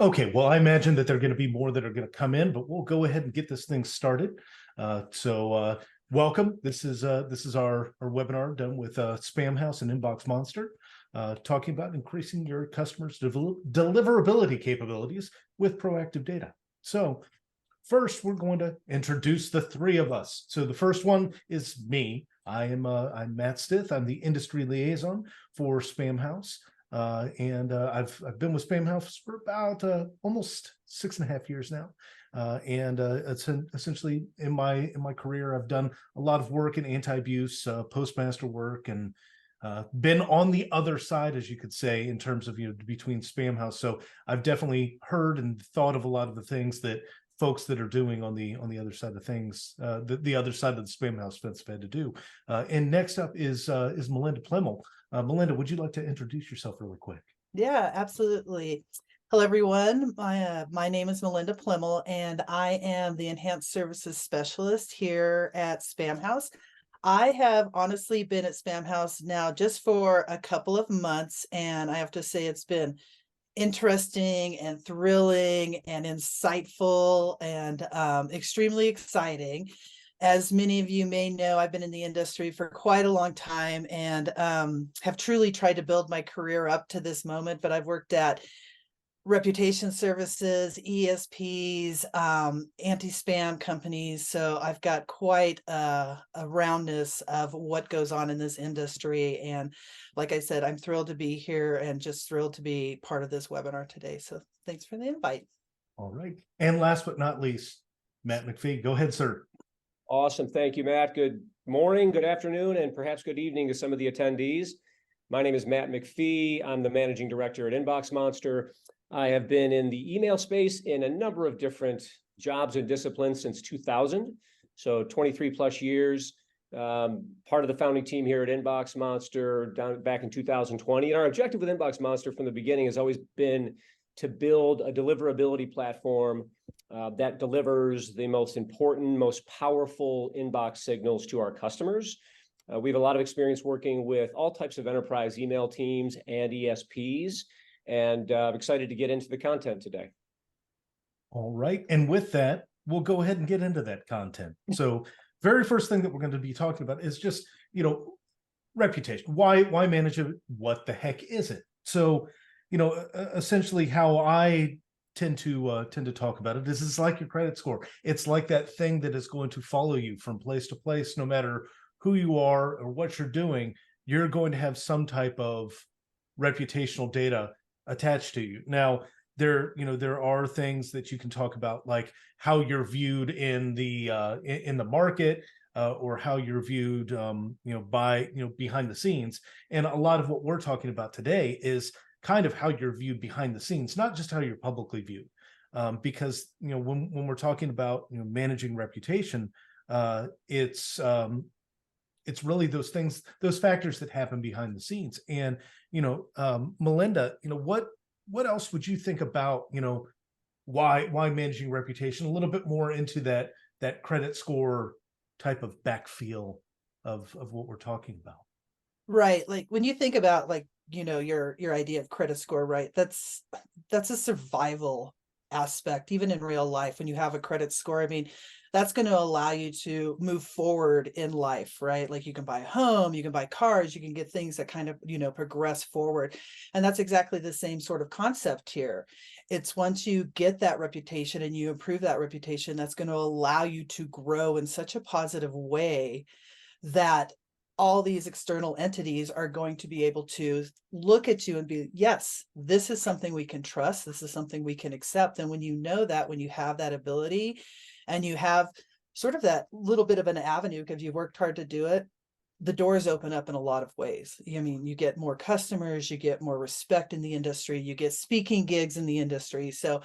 Okay, well, I imagine that there are going to be more that are going to come in, but we'll go ahead and get this thing started. Welcome. This is our webinar done with Spam House and Inbox Monster, talking about increasing your customers' deliverability capabilities with proactive data. So first, we're going to introduce the three of us. So the first one is me. I'm Matt Stith. I'm the industry liaison for Spam House. I've been with Spam House for about almost 6.5 years now, it's essentially in my career I've done a lot of work in anti-abuse, postmaster work, and been on the other side, as you could say, in terms of between Spam House. So I've definitely heard and thought of a lot of the things that folks that are doing on the other side of things, the other side of the Spam House fence have had to do. And next up is Melinda Plemmel. Melinda, would you like to introduce yourself really quick? Yeah, absolutely. Hello, everyone. My name is Melinda Plemmel, and I am the Enhanced Services Specialist here at Spam House. I have honestly been at Spam House now just for a couple of months, and I have to say it's been interesting and thrilling and insightful and extremely exciting. As many of you may know, I've been in the industry for quite a long time and have truly tried to build my career up to this moment, but I've worked at reputation services, ESPs, anti-spam companies. So I've got quite a roundness of what goes on in this industry. And like I said, I'm thrilled to be here and just thrilled to be part of this webinar today. So thanks for the invite. All right. And last but not least, Matt McPhee. Go ahead, sir. Awesome. Thank you, Matt. Good morning, good afternoon, and perhaps good evening to some of the attendees. My name is Matt McPhee. I'm the managing director at Inbox Monster. I have been in the email space in a number of different jobs and disciplines since 2000. So 23 plus years, part of the founding team here at Inbox Monster back in 2020. And our objective with Inbox Monster from the beginning has always been to build a deliverability platform that delivers the most important, most powerful inbox signals to our customers. We have a lot of experience working with all types of enterprise email teams and ESPs, and I'm excited to get into the content today. All right. And with that, we'll go ahead and get into that content. So very first thing that we're going to be talking about is just, reputation. Why manage it? What the heck is it? So, essentially how I tend to talk about it is it's like your credit score. It's like that thing that is going to follow you from place to place, no matter who you are or what you're doing. You're going to have some type of reputational data attached to you. Now, there are things that you can talk about, like how you're viewed in the market, or how you're viewed, behind the scenes. And a lot of what we're talking about today is kind of how you're viewed behind the scenes, not just how you're publicly viewed. Because when we're talking about managing reputation, it's really those things, those factors that happen behind the scenes. And Melinda, what else would you think about why managing reputation? A little bit more into that credit score type of backfeel of what we're talking about. Right. Like when you think about your idea of credit score, right? That's a survival aspect, even in real life. When you have a credit score, I mean, that's going to allow you to move forward in life, right? Like you can buy a home, you can buy cars, you can get things that kind of, progress forward. And that's exactly the same sort of concept here. It's once you get that reputation and you improve that reputation, that's going to allow you to grow in such a positive way that all these external entities are going to be able to look at you and be, yes, this is something we can trust. This is something we can accept. And when when you have that ability and you have sort of that little bit of an avenue, because you worked hard to do it, the doors open up in a lot of ways. I mean, you get more customers, you get more respect in the industry, you get speaking gigs in the industry. So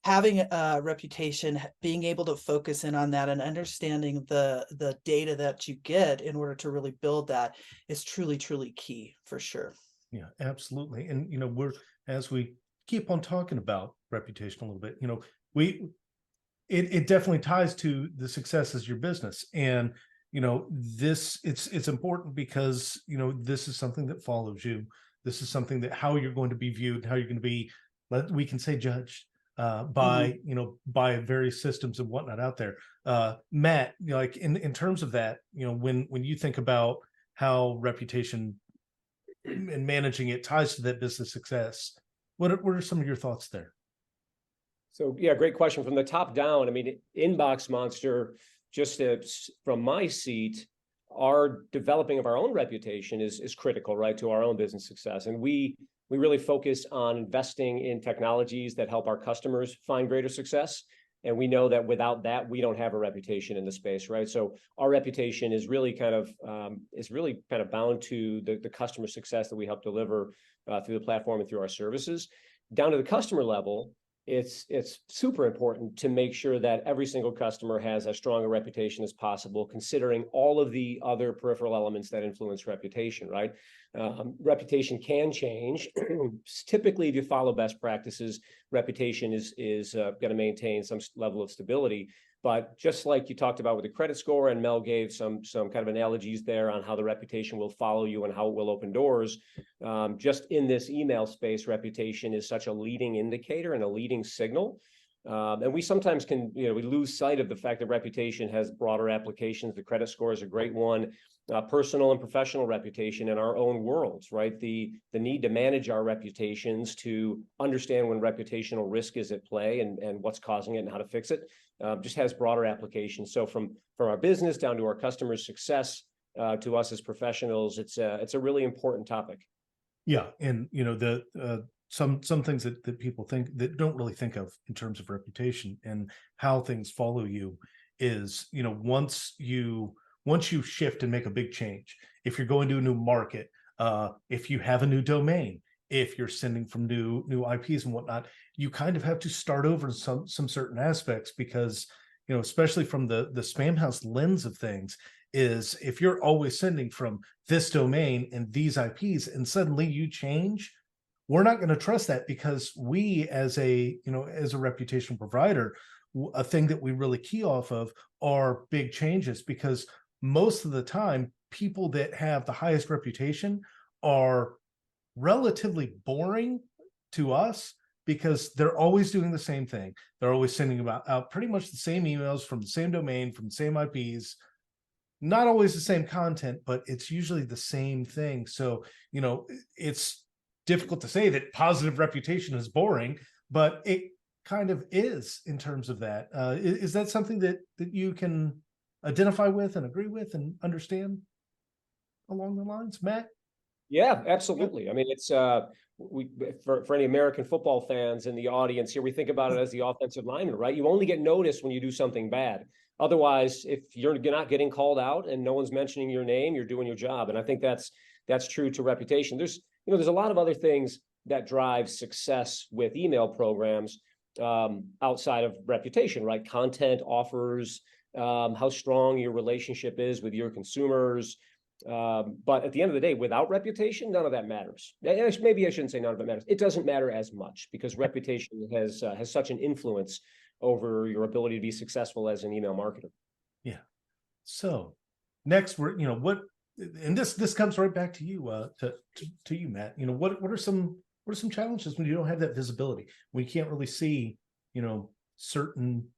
having a reputation, being able to focus in on that and understanding the data that you get in order to really build that is truly, truly key for sure. Yeah, absolutely. And, as we keep on talking about reputation a little bit, it definitely ties to the success of your business. And, it's important because, this is something that follows you. This is something that how you're going to be viewed, how you're going to be, we can say judged. by by various systems and whatnot out there. Matt, like in terms of that, when you think about how reputation and managing it ties to that business success, what are some of your thoughts there? So yeah, great question. From the top down, I mean, Inbox Monster, just from my seat, our developing of our own reputation is critical, right, to our own business success. And we really focus on investing in technologies that help our customers find greater success. And we know that without that, we don't have a reputation in the space, right? So our reputation is really kind of bound to the customer success that we help deliver through the platform and through our services. Down to the customer level, it's super important to make sure that every single customer has as strong a reputation as possible, considering all of the other peripheral elements that influence reputation, right? Reputation can change. Typically, if you follow best practices, reputation is going to maintain some level of stability. But just like you talked about with the credit score, and Mel gave some kind of analogies there on how the reputation will follow you and how it will open doors. Just in this email space, reputation is such a leading indicator and a leading signal. And we sometimes can, we lose sight of the fact that reputation has broader applications. The credit score is a great one. Personal and professional reputation in our own worlds, right? The need to manage our reputations, to understand when reputational risk is at play and what's causing it and how to fix it, just has broader applications. So from our business down to our customers' success, to us as professionals, it's a really important topic. Yeah, and some things that people that don't really think of in terms of reputation and how things follow you is, once you shift and make a big change, if you're going to a new market, if you have a new domain, if you're sending from new IPs and whatnot, you kind of have to start over in some certain aspects, because especially from the spam house lens of things, is if you're always sending from this domain and these IPs and suddenly you change, we're not going to trust that, because we as a reputation provider, a thing that we really key off of are big changes, because most of the time people that have the highest reputation are relatively boring to us, because they're always doing the same thing. They're always sending out pretty much the same emails from the same domain, from the same IPs, not always the same content, but it's usually the same thing. So, it's difficult to say that positive reputation is boring, but it kind of is in terms of that. Is that something that you can identify with and agree with and understand along the lines, Matt? Yeah, absolutely. I mean, it's for any American football fans in the audience here, we think about it as the offensive lineman, right? You only get noticed when you do something bad. Otherwise, if you're not getting called out and no one's mentioning your name, you're doing your job. And I think that's true to reputation. There's a lot of other things that drive success with email programs outside of reputation, right? Content, offers, how strong your relationship is with your consumers. But at the end of the day, without reputation, none of that matters. Maybe I shouldn't say none of it matters. It doesn't matter as much, because reputation has such an influence over your ability to be successful as an email marketer. Yeah. So next, we're and this comes right back to you, to you, Matt. What are some challenges when you don't have that visibility, when you can't really see certain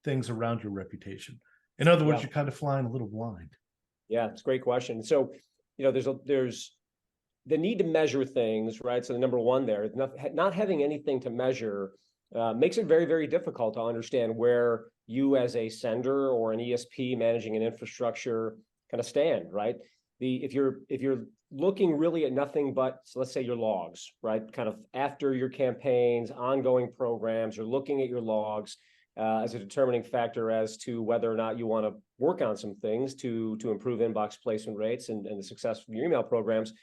things around your reputation? In other words, you're kind of flying a little blind. Yeah, it's a great question. So, there's the need to measure things, right? So the number one there, not having anything to measure makes it very, very difficult to understand where you as a sender or an ESP managing an infrastructure kind of stand, right? If you're looking really at nothing but, so let's say, your logs, right? Kind of after your campaigns, ongoing programs, you're looking at your logs as a determining factor as to whether or not you want to work on some things to improve inbox placement rates and the success of your email programs.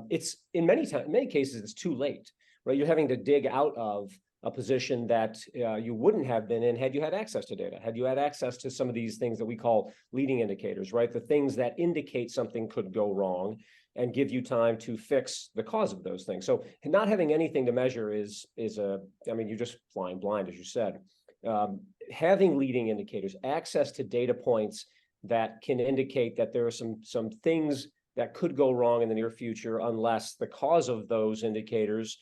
It's in many cases, it's too late, right? You're having to dig out of a position that you wouldn't have been in had you had access to data, had you had access to some of these things that we call leading indicators, right? The things that indicate something could go wrong and give you time to fix the cause of those things. So not having anything to measure you're just flying blind, as you said. Having leading indicators, access to data points that can indicate that there are some things that could go wrong in the near future, unless the cause of those indicators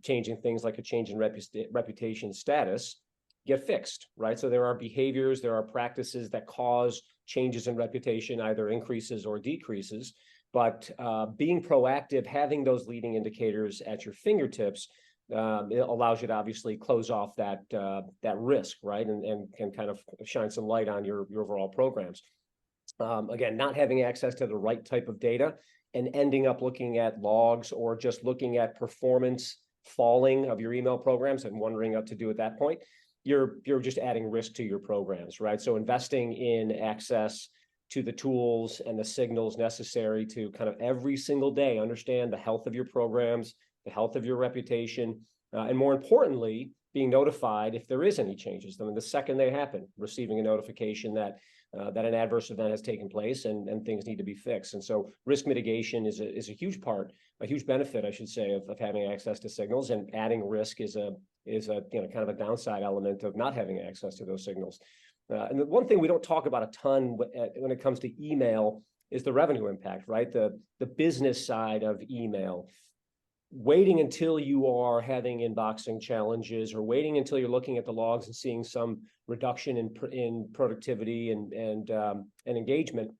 changing things like a change in reputation status, get fixed, right? So there are behaviors, there are practices that cause changes in reputation, either increases or decreases. But being proactive, having those leading indicators at your fingertips, it allows you to obviously close off that risk, right? And can kind of shine some light on your overall programs. Again, not having access to the right type of data and ending up looking at logs or just looking at performance falling of your email programs and wondering what to do at that point, you're just adding risk to your programs, right? So investing in access to the tools and the signals necessary to kind of every single day understand the health of your programs, the health of your reputation, and more importantly, being notified if there is any changes. I mean, the second they happen, receiving a notification that an adverse event has taken place and things need to be fixed. And so risk mitigation is a huge part, a huge benefit, I should say, of having access to signals, and adding risk is a kind of a downside element of not having access to those signals. And the one thing we don't talk about a ton when it comes to email is the revenue impact, right? The business side of email. Waiting until you are having inboxing challenges, or waiting until you're looking at the logs and seeing some reduction in productivity and engagement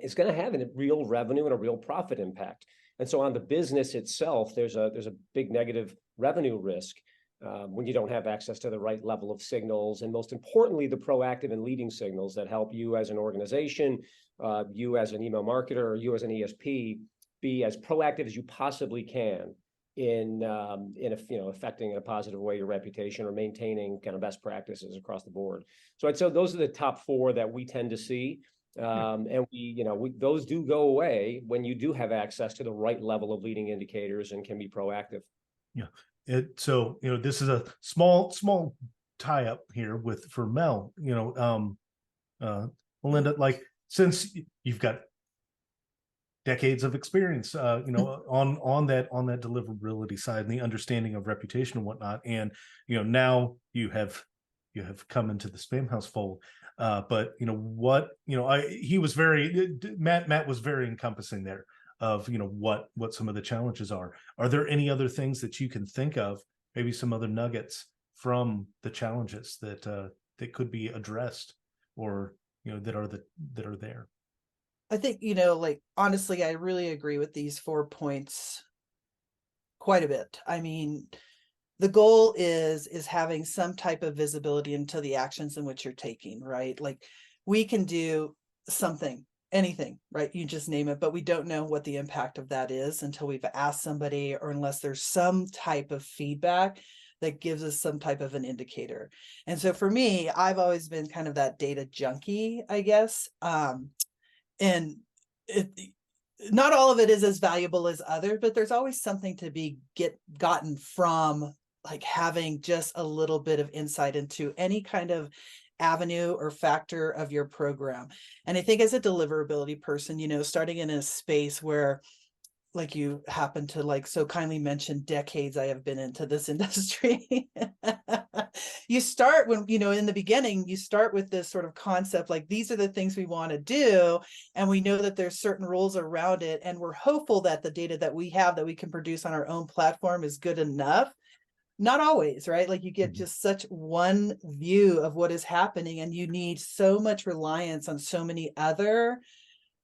is going to have a real revenue and a real profit impact. And so on the business itself, there's a big negative revenue risk when you don't have access to the right level of signals, and most importantly, the proactive and leading signals that help you as an organization, you as an email marketer, or you as an ESP, be as proactive as you possibly can in affecting in a positive way your reputation, or maintaining kind of best practices across the board. So I'd say those are the top four that we tend to see. And those do go away when you do have access to the right level of leading indicators and can be proactive. Yeah. So this is a small tie up here for Mel. Melinda, like, since you've got decades of experience, on that deliverability side and the understanding of reputation and whatnot, and now you have come into the Spam House fold. But Matt was very encompassing there of what some of the challenges are. Are there any other things that you can think of, maybe some other nuggets from the challenges that could be addressed, or that are there? I think, honestly, I really agree with these 4 points quite a bit. I mean, the goal is having some type of visibility into the actions in which you're taking, right? Like, we can do something, anything, right? You just name it, but we don't know what the impact of that is until we've asked somebody, or unless there's some type of feedback that gives us some type of an indicator. And so for me, I've always been kind of that data junkie, I guess. And not all of it is as valuable as others, but there's always something to be gotten from, like, having just a little bit of insight into any kind of avenue or factor of your program. And I think as a deliverability person, starting in a space where, like, you happen to so kindly mention decades I have been into this industry. You start when, in the beginning, you start with this sort of concept, like, these are the things we want to do. And we know that there's certain rules around it. And we're hopeful that the data that we have that we can produce on our own platform is good enough. Not always, right? Like, you get just such one view of what is happening, and you need so much reliance on so many other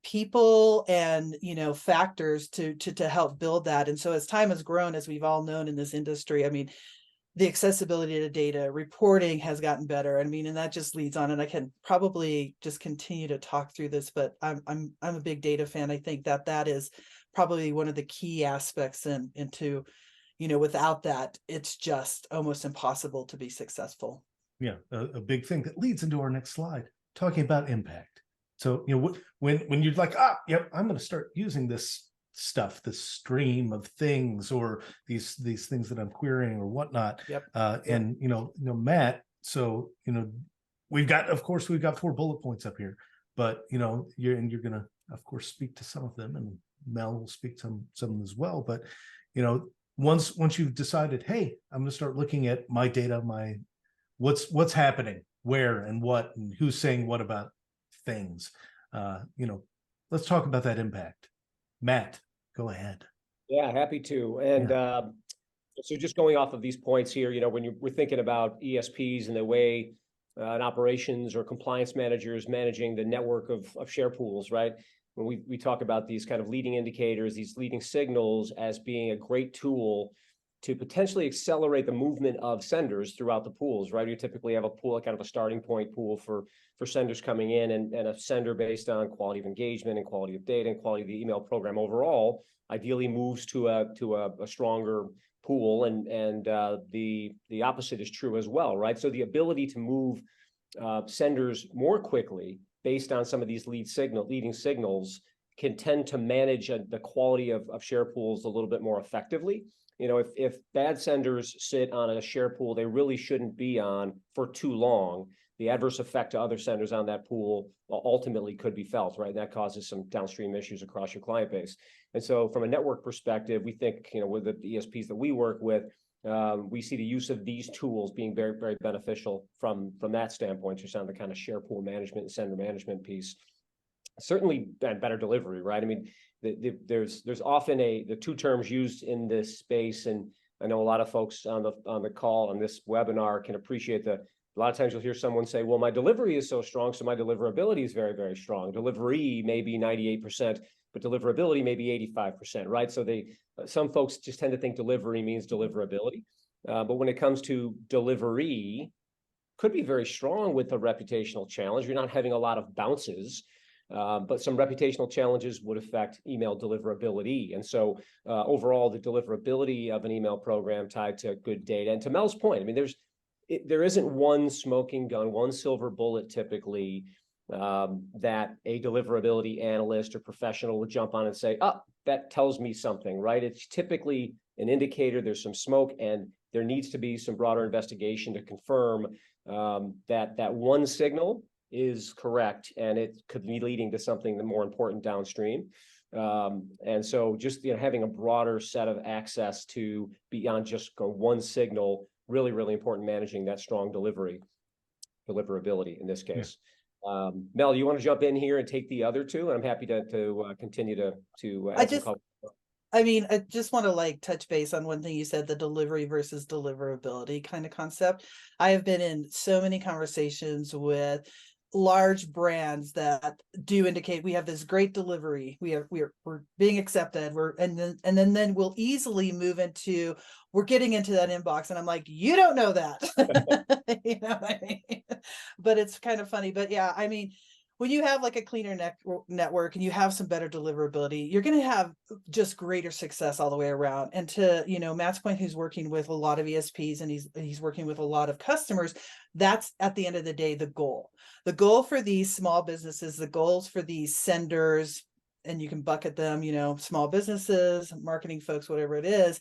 people and factors to help build that. And so as time has grown, as we've all known in this industry, I mean, the accessibility to data reporting has gotten better. I mean, and that just leads on, and I can probably just continue to talk through this, but I'm a big data fan. I think that is probably one of the key aspects into without that, it's just almost impossible to be successful. Yeah, a big thing that leads into our next slide, talking about impact. So, when you're like, yep, I'm going to start using this stuff, this stream of things, or these things that I'm querying or whatnot. Yep. And Matt, so we've got 4 bullet points up here, but you're going to, of course, speak to some of them, and Mel will speak to some as well. But once you've decided, hey, I'm going to start looking at my data, what's happening, where and what, and who's saying what about things, let's talk about that impact. Matt, go ahead. Yeah, happy to. And So just going off of these points here, when we're thinking about ESPs and the way an operations or compliance manager is managing the network of share pools, right? When we talk about these kind of leading indicators, these leading signals as being a great tool to potentially accelerate the movement of senders throughout the pools, right? You typically have a pool, kind of a starting point pool for senders coming in, and a sender based on quality of engagement and quality of data and quality of the email program overall, ideally moves to a stronger pool, and the opposite is true as well, right? So the ability to move senders more quickly based on some of these leading signals can tend to manage the quality of share pools a little bit more effectively. If bad senders sit on a share pool they really shouldn't be on for too long, the adverse effect to other senders on that pool ultimately could be felt, right? And that causes some downstream issues across your client base. And so from a network perspective, we think, with the ESPs that we work with, we see the use of these tools being very, very beneficial from that standpoint, just on the kind of share pool management and sender management piece. Certainly better delivery, right? I mean, there's often the two terms used in this space, and I know a lot of folks on the call on this webinar can appreciate a lot of times you'll hear someone say, well, my delivery is so strong, so my deliverability is very, very strong. Delivery may be 98%, but deliverability may be 85%, right? So some folks just tend to think delivery means deliverability. But when it comes to delivery, could be very strong with a reputational challenge. You're not having a lot of bounces. But some reputational challenges would affect email deliverability. And so overall, the deliverability of an email program tied to good data. And to Mel's point, I mean, there isn't one smoking gun, one silver bullet typically that a deliverability analyst or professional would jump on and say, oh, that tells me something, right? It's typically an indicator there's some smoke, and there needs to be some broader investigation to confirm that one signal is correct, and it could be leading to something more important downstream. And so just having a broader set of access to beyond just one signal, really, really important, managing that strong deliverability in this case. Yeah. Mel, you want to jump in here and take the other two? And I'm happy to continue to I just want to touch base on one thing you said, the delivery versus deliverability kind of concept. I have been in so many conversations with large brands that do indicate we have this great delivery, we're being accepted, and then we'll easily move into, we're getting into that inbox, and I'm like, you don't know that. You know what I mean? But it's kind of funny. But yeah, I mean, when you have a cleaner network and you have some better deliverability, you're going to have just greater success all the way around. And to, Matt's point, who's working with a lot of ESPs and he's working with a lot of customers, that's at the end of the day, the goal. The goal for these small businesses, the goals for these senders, and you can bucket them, small businesses, marketing folks, whatever it is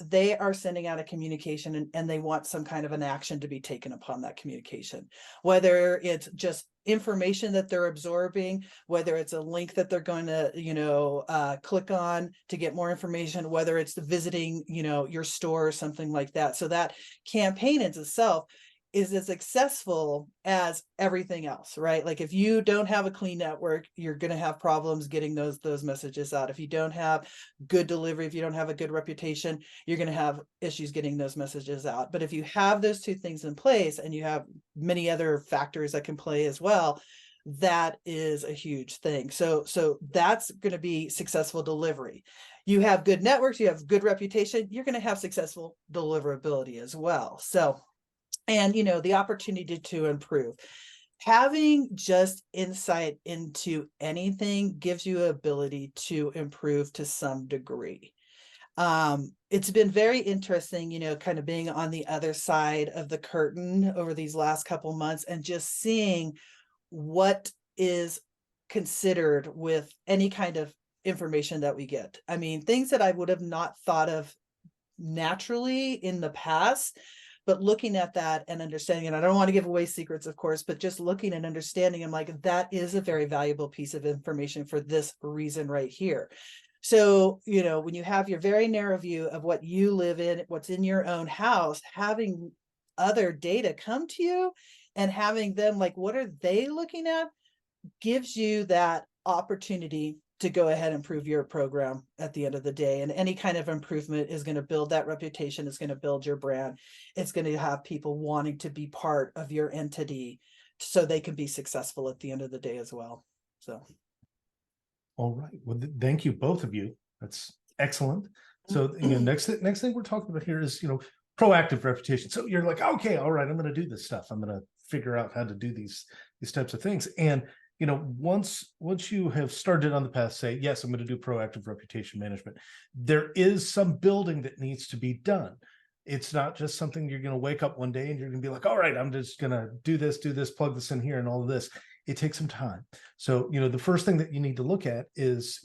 they are sending out a communication and they want some kind of an action to be taken upon that communication, whether it's just information that they're absorbing, whether it's a link that they're going to, click on to get more information, whether it's visiting, your store or something like that. So that campaign in itself is as successful as everything else, right? Like if you don't have a clean network, you're going to have problems getting those messages out. If you don't have good delivery, if you don't have a good reputation, you're going to have issues getting those messages out. But if you have those two things in place, and you have many other factors that can play as well, that is a huge thing. So that's going to be successful delivery. You have good networks, you have good reputation, you're going to have successful deliverability as well. So, and, the opportunity to improve. Having just insight into anything gives you an ability to improve to some degree. It's been very interesting, kind of being on the other side of the curtain over these last couple months and just seeing what is considered with any kind of information that we get. I mean, things that I would have not thought of naturally in the past. But looking at that and understanding, and I don't want to give away secrets, of course, but just looking and understanding, I'm like, that is a very valuable piece of information for this reason right here. So, when you have your very narrow view of what you live in, what's in your own house, having other data come to you and having them, what are they looking at, gives you that opportunity go ahead and improve your program at the end of the day. And any kind of improvement is going to build that reputation, is going to build your brand. It's going to have people wanting to be part of your entity so they can be successful at the end of the day as well. So. All right. Well, thank you, both of you. That's excellent. So, next thing we're talking about here is, proactive reputation. So you're like, okay, all right, I'm going to do this stuff. I'm going to figure out how to do these types of things. And, once you have started on the path, say, yes, I'm going to do proactive reputation management, there is some building that needs to be done. It's not just something you're going to wake up one day and you're going to be like, all right, I'm just going to do this, plug this in here and all of this. It takes some time. So, the first thing that you need to look at is,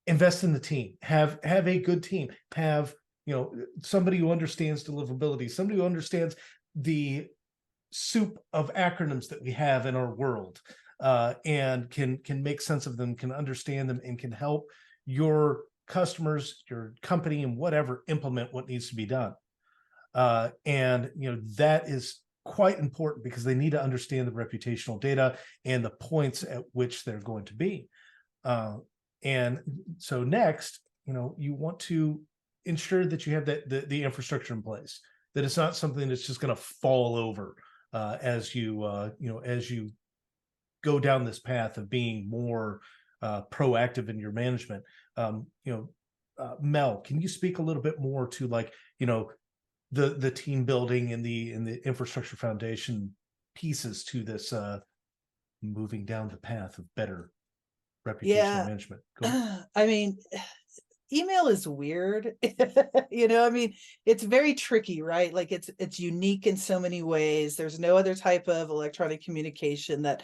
invest in the team, have a good team, have, somebody who understands deliverability, somebody who understands the soup of acronyms that we have in our world, and can make sense of them, can understand them, and can help your customers, your company, and whatever implement what needs to be done. And that is quite important because they need to understand the reputational data and the points at which they're going to be. And so next, you want to ensure that you have the infrastructure in place, that it's not something that's just going to fall over as you go down this path of being more proactive in your management. Mel, can you speak a little bit more to the team building and the infrastructure foundation pieces to this moving down the path of better reputational management? I mean, email is weird. I mean, it's very tricky, right? Like it's unique in so many ways. There's no other type of electronic communication that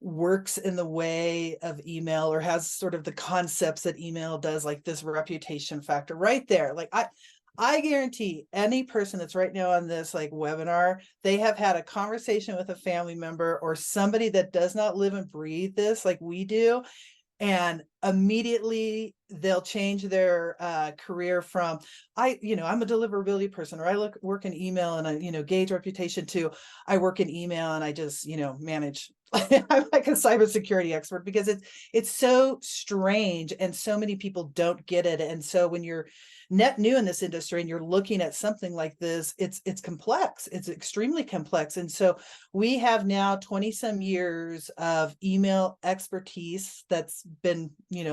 works in the way of email or has sort of the concepts that email does, like this reputation factor right there. Like I guarantee any person that's right now on this webinar, they have had a conversation with a family member or somebody that does not live and breathe this like we do. And immediately they'll change their career from I'm a deliverability person, or I work in email and I gauge reputation, to I work in email and I just manage. I'm like a cybersecurity expert, because it's so strange and so many people don't get it. And so when you're net new in this industry and you're looking at something like this, it's complex. It's extremely complex. And so we have now 20 some years of email expertise that's been,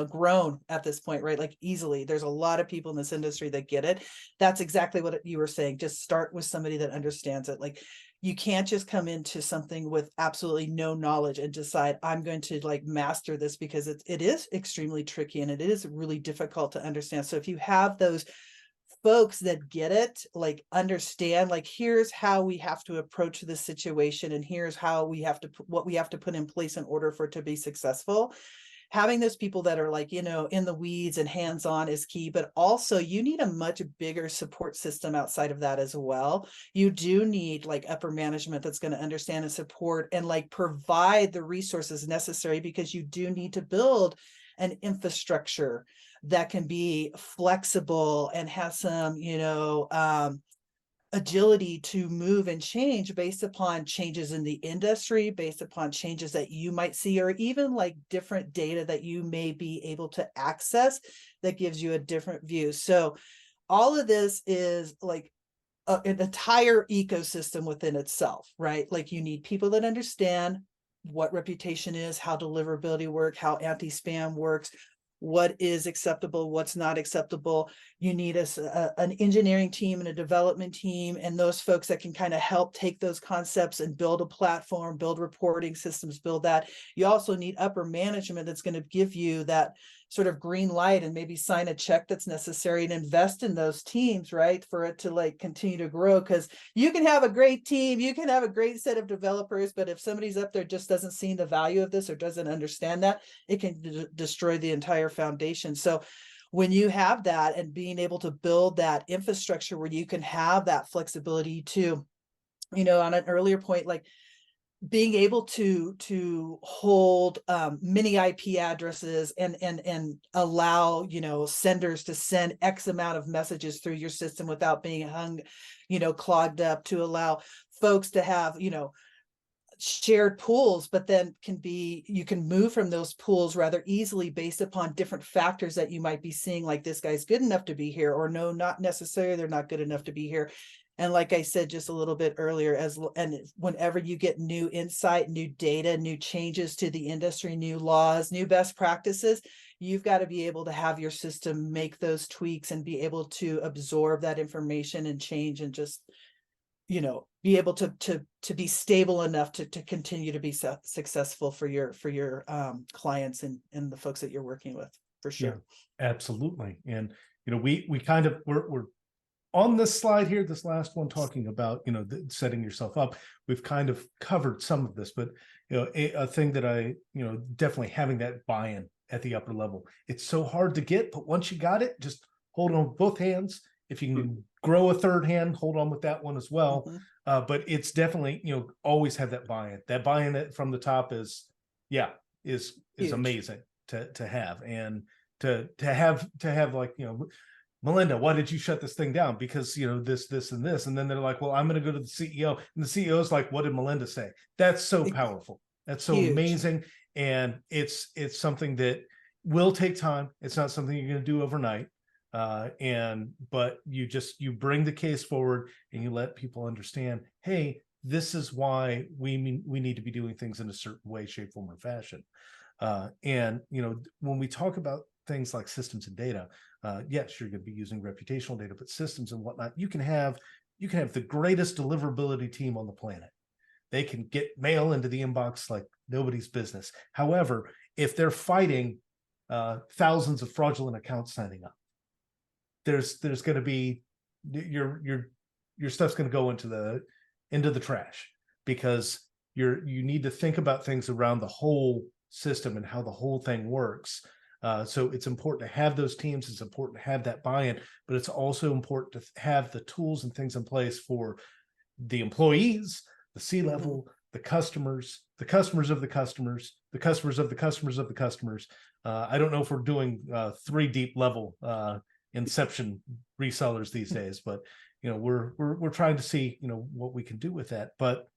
grown at this point, right? Like easily. There's a lot of people in this industry that get it. That's exactly what you were saying. Just start with somebody that understands it. Like, you can't just come into something with absolutely no knowledge and decide I'm going to master this, because it is extremely tricky and it is really difficult to understand. So if you have those folks that get it, understand, here's how we have to approach this situation, and here's how we have to what we have to put in place in order for it to be successful. Having those people that are in the weeds and hands-on is key, but also you need a much bigger support system outside of that as well. You do need upper management that's going to understand and support and provide the resources necessary, because you do need to build an infrastructure that can be flexible and has some, agility to move and change based upon changes in the industry, based upon changes that you might see, or even different data that you may be able to access that gives you a different view. So all of this is an entire ecosystem within itself, right? You need people that understand what reputation is, how deliverability works, how anti-spam works, what is acceptable, what's not acceptable. You need an engineering team and a development team, and those folks that can kind of help take those concepts and build a platform, build reporting systems, build that. You also need upper management that's going to give you that sort of green light and maybe sign a check that's necessary and invest in those teams, right? For it to continue to grow, because you can have a great team, you can have a great set of developers, but if somebody's up there just doesn't see the value of this or doesn't understand that, it can destroy the entire foundation. So when you have that and being able to build that infrastructure where you can have that flexibility to, on an earlier point, being able to hold many IP addresses and allow senders to send X amount of messages through your system without being clogged up, to allow folks to have shared pools, but then you can move from those pools rather easily based upon different factors that you might be seeing, like this guy's good enough to be here, or no, not necessarily, they're not good enough to be here. And like I said just a little bit earlier, and whenever you get new insight, new data, new changes to the industry, new laws, new best practices, you've got to be able to have your system make those tweaks and be able to absorb that information and change, and just, be able to be stable enough to continue to be successful for your clients and the folks that you're working with, for sure. Yeah, absolutely. And we kind of we're on this slide here, this last one, talking about setting yourself up. We've kind of covered some of this, but a thing that I definitely having that buy-in at the upper level. It's so hard to get, but once you got it, just hold on with both hands. If you can grow a third hand, hold on with that one as well. Mm-hmm. But it's definitely, always have that buy-in. That buy-in from the top is Huge. amazing to have, and to have like, Melinda, why did you shut this thing down? Because this and this. And then they're like, well, I'm going to go to the CEO, and the CEO is like, what did Melinda say? That's so powerful. That's so Huge. amazing. And it's something that will take time. It's not something you're going to do overnight. But you bring the case forward, and you let people understand, hey, this is why we need to be doing things in a certain way, shape, form, or fashion. And when we talk about things like systems and data, yes, you're going to be using reputational data, but systems and whatnot, you can have the greatest deliverability team on the planet. They can get mail into the inbox like nobody's business. However, if they're fighting thousands of fraudulent accounts signing up, there's going to be your stuff's going to go into the trash, because you need to think about things around the whole system and how the whole thing works. So it's important to have those teams. It's important to have that buy-in, but it's also important to have the tools and things in place for the employees, the C-level, the customers of the customers, the customers of the customers of the customers. I don't know if we're doing 3 deep level inception resellers these days, but we're trying to see what we can do with that. But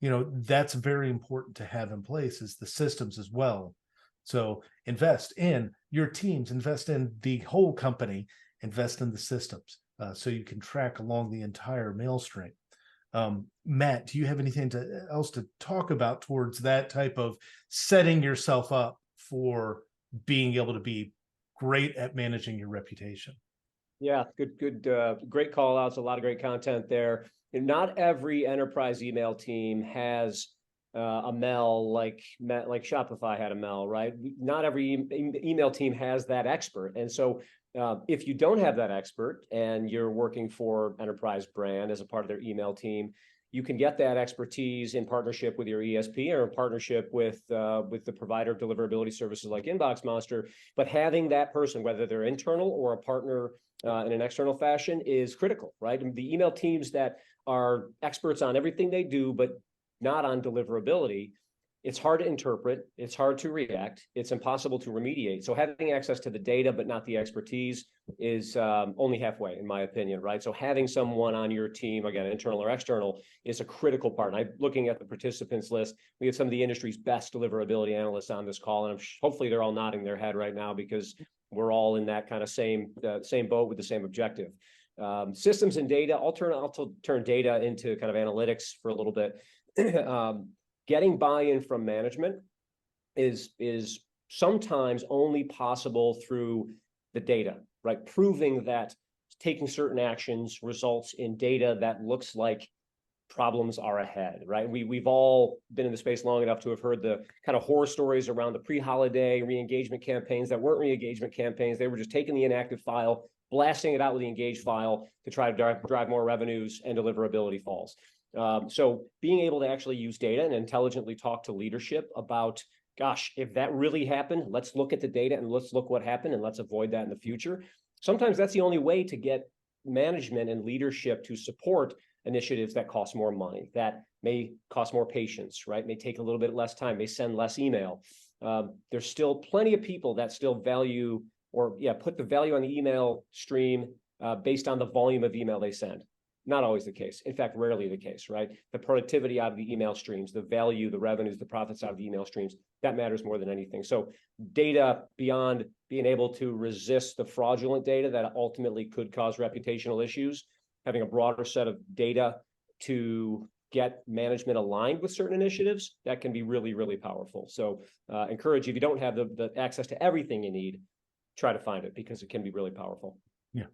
that's very important to have in place, is the systems as well. So invest in your teams, invest in the whole company, invest in the systems, so you can track along the entire mail stream. Matt, do you have anything else to talk about towards that type of setting yourself up for being able to be great at managing your reputation? Yeah, good, great call outs. A lot of great content there. And not every enterprise email team has a Mel like Shopify had a Mel, right? Not every email team has that expert. And so if you don't have that expert and you're working for enterprise brand as a part of their email team, you can get that expertise in partnership with your ESP or in partnership with the provider of deliverability services like Inbox Monster. But having that person, whether they're internal or a partner in an external fashion, is critical, right? And the email teams that are experts on everything they do, but not on deliverability, it's hard to interpret, it's hard to react, it's impossible to remediate. So having access to the data, but not the expertise, is only halfway, in my opinion, right? So having someone on your team, again, internal or external, is a critical part. And I'm looking at the participants list. We have some of the industry's best deliverability analysts on this call, and hopefully they're all nodding their head right now, because we're all in that kind of same boat with the same objective. Systems and data, I'll turn data into kind of analytics for a little bit. Getting buy-in from management is sometimes only possible through the data, right? Proving that taking certain actions results in data that looks like problems are ahead, right? We've all been in the space long enough to have heard the kind of horror stories around the pre-holiday re-engagement campaigns that weren't re-engagement campaigns. They were just taking the inactive file, blasting it out with the engaged file to try to drive more revenues, and deliverability falls. So being able to actually use data and intelligently talk to leadership about, gosh, if that really happened, let's look at the data and let's look what happened and let's avoid that in the future. Sometimes that's the only way to get management and leadership to support initiatives that cost more money, that may cost more patience, right? May take a little bit less time, may send less email. There's still plenty of people that still value put the value on the email stream based on the volume of email they send. Not always the case. In fact, rarely the case, right? The productivity out of the email streams, the value, the revenues, the profits out of the email streams, that matters more than anything. So data beyond being able to resist the fraudulent data that ultimately could cause reputational issues, having a broader set of data to get management aligned with certain initiatives, that can be really, really powerful. So encourage you, if you don't have the access to everything you need, try to find it because it can be really powerful. Yeah.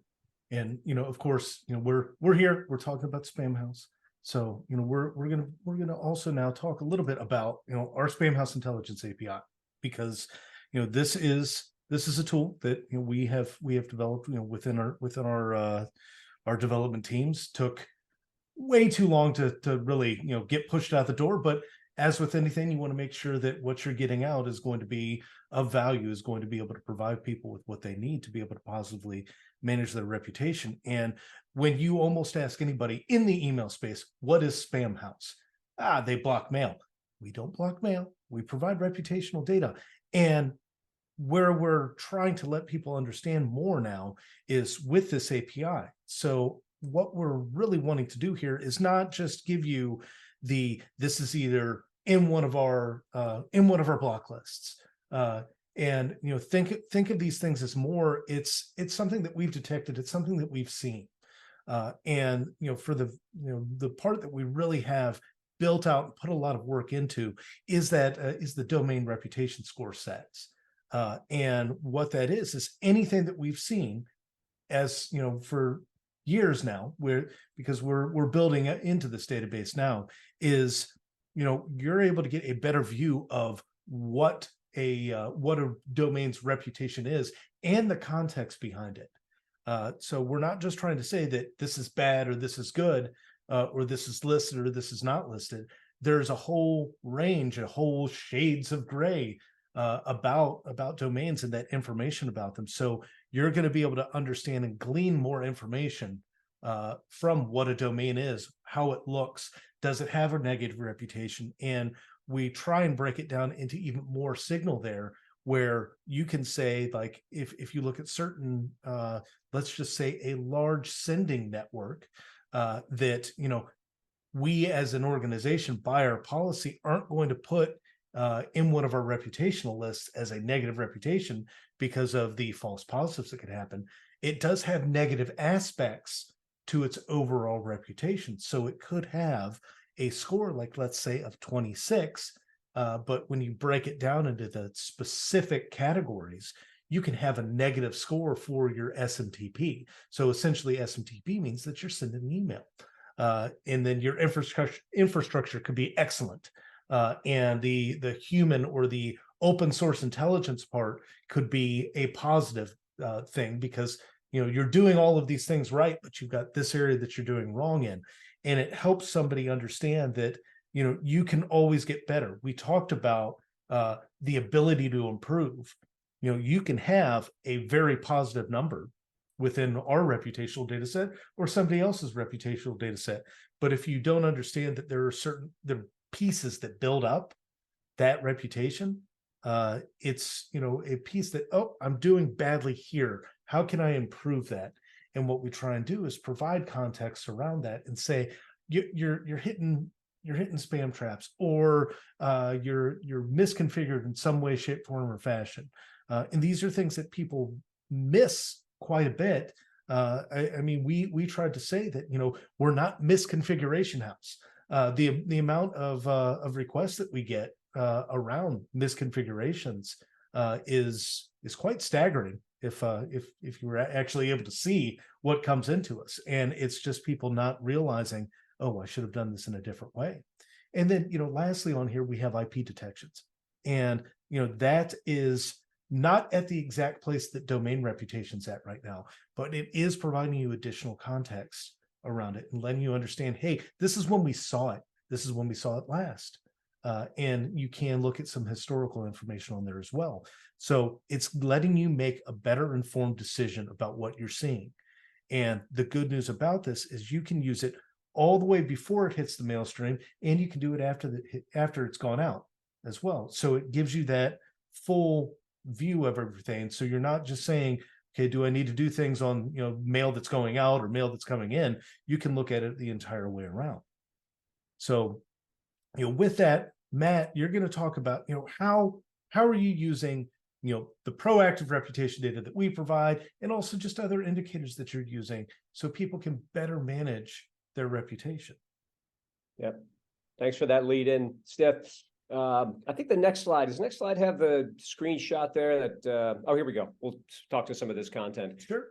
And, of course, we're here, we're talking about Spam House. So, we're gonna also now talk a little bit about, our Spam House Intelligence API, because, this is a tool that we have developed, within our development teams. Took way too long to really, get pushed out the door. But as with anything, you want to make sure that what you're getting out is going to be of value, is going to be able to provide people with what they need to be able to positively manage their reputation. And when you almost ask anybody in the email space, what is Spam House? They block mail. We don't block mail. We provide reputational data. And where we're trying to let people understand more now is with this API. So what we're really wanting to do here is not just give you this is either in one of our block lists, and think of these things as more. It's something that we've detected. It's something that we've seen, and for the part that we really have built out and put a lot of work into is the domain reputation score sets, and what that is anything that we've seen as for years now, because we're building into this database now, is you're able to get a better view of what a domain's reputation is and the context behind it. So we're not just trying to say that this is bad or this is good, or this is listed or this is not listed. There's a whole range, a whole shades of gray about domains and that information about them. So you're going to be able to understand and glean more information from what a domain is, how it looks, does it have a negative reputation? And we try and break it down into even more signal there, where you can say, like, if you look at certain, let's just say a large sending network, that, we as an organization by our policy aren't going to put in one of our reputational lists as a negative reputation because of the false positives that could happen. It does have negative aspects to its overall reputation. So it could have a score, like, let's say, of 26, but when you break it down into the specific categories, you can have a negative score for your SMTP. So essentially SMTP means that you're sending an email, and then your infrastructure could be excellent. And the human or the open source intelligence part could be a positive thing, because you're doing all of these things right, but you've got this area that you're doing wrong in. And it helps somebody understand that you can always get better. We talked about the ability to improve. You can have a very positive number within our reputational data set or somebody else's reputational data set, but if you don't understand that there are pieces that build up that reputation, it's a piece that, oh, I'm doing badly here, how can I improve that? And what we try and do is provide context around that and say, you're hitting spam traps, or you're misconfigured in some way, shape, form, or fashion, and these are things that people miss quite a bit. I mean, we tried to say that we're not misconfiguration house. The amount of requests that we get around misconfigurations is quite staggering if you were actually able to see what comes into us. And it's just people not realizing, oh, I should have done this in a different way. And then lastly on here we have IP detections, and that is not at the exact place that domain reputation's at right now, but it is providing you additional context around it and letting you understand, hey, this is when we saw it. This is when we saw it last. And you can look at some historical information on there as well. So it's letting you make a better informed decision about what you're seeing. And the good news about this is you can use it all the way before it hits the mail stream, and you can do it after it's gone out as well. So it gives you that full view of everything. So you're not just saying, Okay, do I need to do things on, mail that's going out or mail that's coming in? You can look at it the entire way around. So, with that, Matt, you're going to talk about, how are you using, the proactive reputation data that we provide, and also just other indicators that you're using so people can better manage their reputation. Yep. Thanks for that lead in, Steph. I think does the next slide have the screenshot there that, oh, here we go. We'll talk to some of this content. Sure.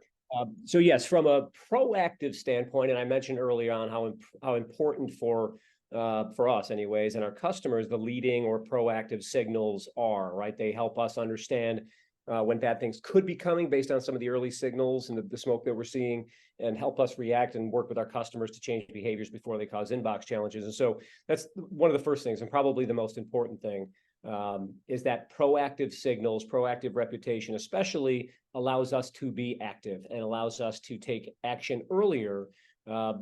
So yes, from a proactive standpoint, and I mentioned early on how important for us anyways, and our customers, the leading or proactive signals are, right? They help us understand when bad things could be coming based on some of the early signals and the smoke that we're seeing, and help us react and work with our customers to change behaviors before they cause inbox challenges. And so that's one of the first things, and probably the most important thing, is that proactive signals, proactive reputation, especially allows us to be active and allows us to take action earlier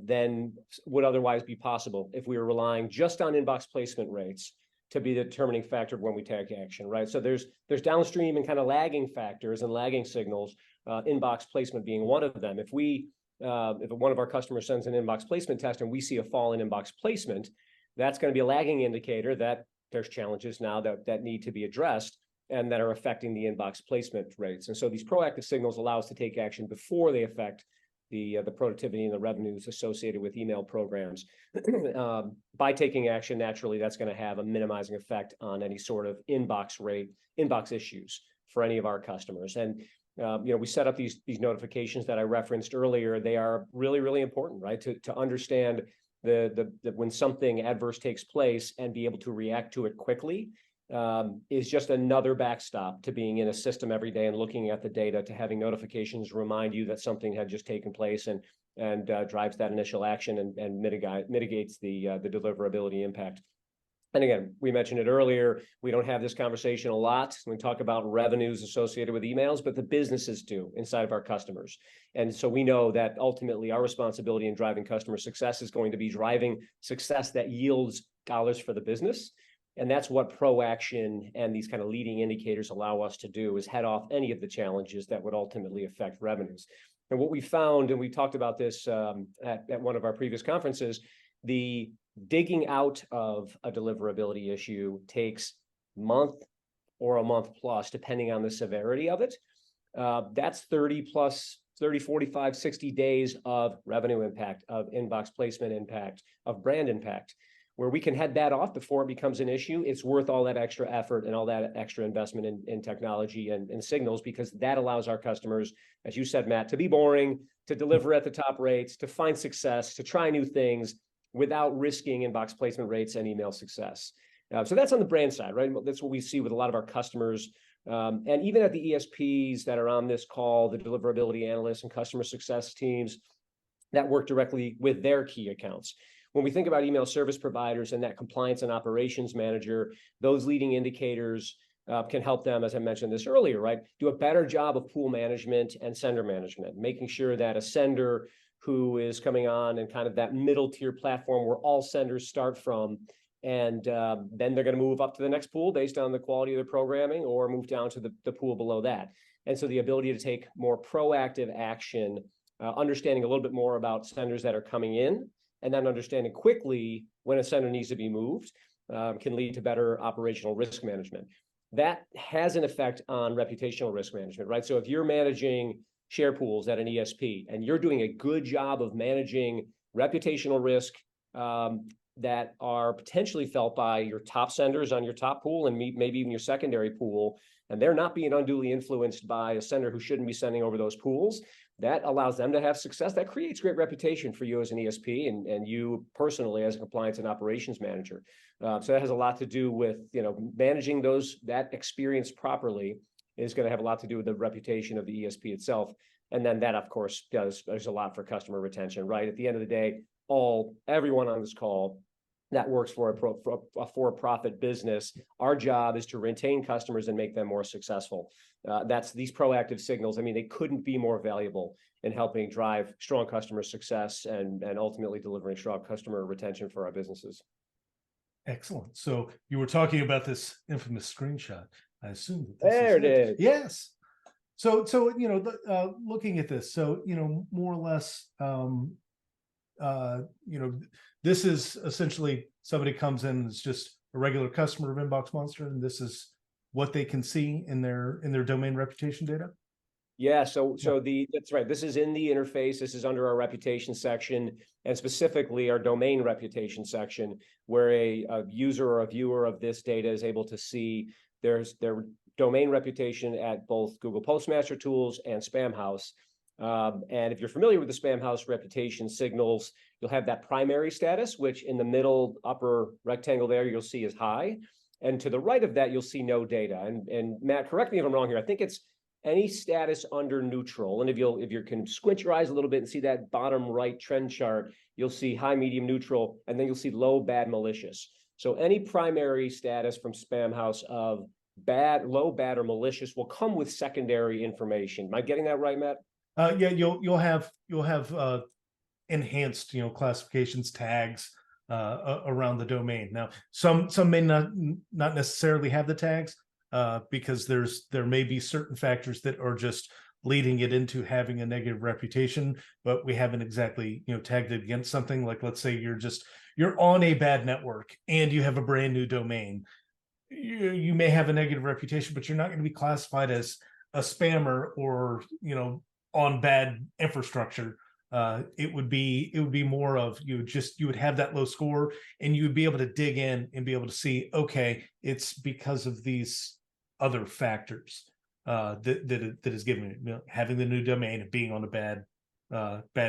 than would otherwise be possible if we were relying just on inbox placement rates to be the determining factor of when we take action, right? So there's downstream and kind of lagging factors and lagging signals, inbox placement being one of them. If one of our customers sends an inbox placement test and we see a fall in inbox placement, that's going to be a lagging indicator that there's challenges now that need to be addressed and that are affecting the inbox placement rates. And so these proactive signals allow us to take action before they affect the productivity and the revenues associated with email programs. By taking action, naturally, that's going to have a minimizing effect on any sort of inbox issues for any of our customers. And we set up these notifications that I referenced earlier. They are really, really important, right? To understand the when something adverse takes place and be able to react to it quickly is just another backstop to being in a system every day and looking at the data, to having notifications remind you that something had just taken place and drives that initial action and mitigates the deliverability impact. And again, we mentioned it earlier, we don't have this conversation a lot when we talk about revenues associated with emails, but the businesses do inside of our customers. And so we know that ultimately our responsibility in driving customer success is going to be driving success that yields dollars for the business. And that's what proaction and these kind of leading indicators allow us to do, is head off any of the challenges that would ultimately affect revenues. And what we found, and we talked about this at one of our previous conferences, the digging out of a deliverability issue takes a month or a month plus, depending on the severity of it. That's 30, 45, 60 days of revenue impact, of inbox placement impact, of brand impact. Where we can head that off before it becomes an issue, it's worth all that extra effort and all that extra investment in technology and signals, because that allows our customers, as you said, Matt, to be boring, to deliver at the top rates, to find success, to try new things without risking inbox placement rates and email success. So that's on the brand side, right? That's what we see with a lot of our customers. And even at the ESPs that are on this call, the deliverability analysts and customer success teams that work directly with their key accounts. When we think about email service providers and that compliance and operations manager, those leading indicators can help them, as I mentioned this earlier, right, do a better job of pool management and sender management, making sure that a sender who is coming on and kind of that middle tier platform where all senders start from, and then they're going to move up to the next pool based on the quality of their programming, or move down to the pool below that. And so the ability to take more proactive action, understanding a little bit more about senders that are coming in, and then understanding quickly when a sender needs to be moved, can lead to better operational risk management. That has an effect on reputational risk management, right? So if you're managing share pools at an ESP and you're doing a good job of managing reputational risk that are potentially felt by your top senders on your top pool and maybe even your secondary pool, and they're not being unduly influenced by a sender who shouldn't be sending over those pools, that allows them to have success. That creates great reputation for you as an ESP and you personally as a compliance and operations manager. So that has a lot to do with, managing that experience properly is going to have a lot to do with the reputation of the ESP itself. And then that, of course, there's a lot for customer retention, right? At the end of the day, everyone on this call that works for a for-profit business, our job is to retain customers and make them more successful. That's these proactive signals. I mean, they couldn't be more valuable in helping drive strong customer success and ultimately delivering strong customer retention for our businesses. Excellent. So you were talking about this infamous screenshot. I assume that there it is. Yes. So looking at this, so more or less, this is essentially somebody comes in as just a regular customer of Inbox Monster, and this is what they can see in their domain reputation data. Yeah, that's right. This is in the interface. This is under our reputation section, and specifically our domain reputation section, where a user or a viewer of this data is able to see their domain reputation at both Google Postmaster Tools and Spamhaus. And if you're familiar with the Spamhaus reputation signals, you'll have that primary status, which in the middle upper rectangle there, you'll see is high. And to the right of that, you'll see no data. And Matt, correct me if I'm wrong here. I think it's any status under neutral. And if you can squint your eyes a little bit and see that bottom right trend chart, you'll see high, medium, neutral, and then you'll see low, bad, malicious. So any primary status from Spamhaus of bad, low, bad, or malicious will come with secondary information. Am I getting that right, Matt? Yeah, you'll have enhanced classifications, tags around the domain. Now, some may not necessarily have the tags, because there may be certain factors that are just leading it into having a negative reputation, but we haven't exactly tagged it against something. Like, let's say you're on a bad network and you have a brand new domain. You may have a negative reputation, but you're not going to be classified as a spammer or on bad infrastructure. It would be more of you would have that low score, and you would be able to dig in and be able to see, okay, it's because of these other factors that is giving it, having the new domain and being on a bad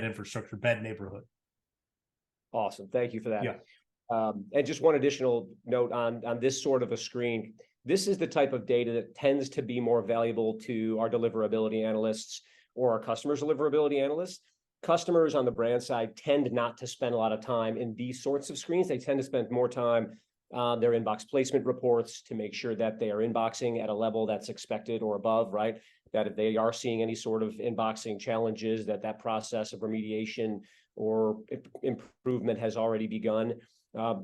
infrastructure, bad neighborhood. Awesome, thank you for that. Yeah. And just one additional note on this sort of a screen. This is the type of data that tends to be more valuable to our deliverability analysts or our customers' deliverability analysts. Customers on the brand side tend not to spend a lot of time in these sorts of screens. They tend to spend more time on their inbox placement reports to make sure that they are inboxing at a level that's expected or above, right? That if they are seeing any sort of inboxing challenges, that process of remediation or improvement has already begun.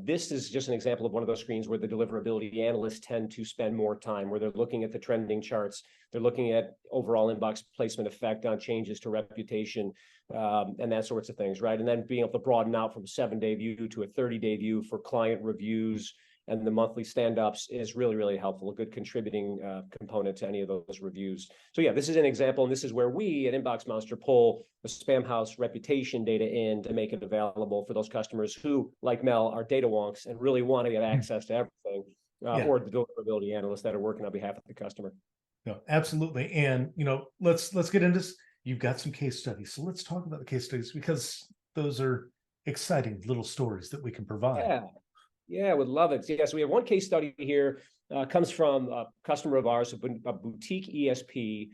This is just an example of one of those screens where the deliverability analysts tend to spend more time, where they're looking at the trending charts, they're looking at overall inbox placement effect on changes to reputation, and that sorts of things, right? And then being able to broaden out from a 7-day view to a 30-day view for client reviews and the monthly stand-ups is really, really helpful, a good contributing component to any of those reviews. So yeah, this is an example, and this is where we at Inbox Monster pull the Spamhaus reputation data in to make it available for those customers who, like Mel, are data wonks and really want to get access to everything, or the deliverability analysts that are working on behalf of the customer. No, absolutely. And let's get into this. You've got some case studies, so let's talk about the case studies, because those are exciting little stories that we can provide. Yeah, would love it. Yeah, so we have one case study here, comes from a customer of ours, a boutique ESP,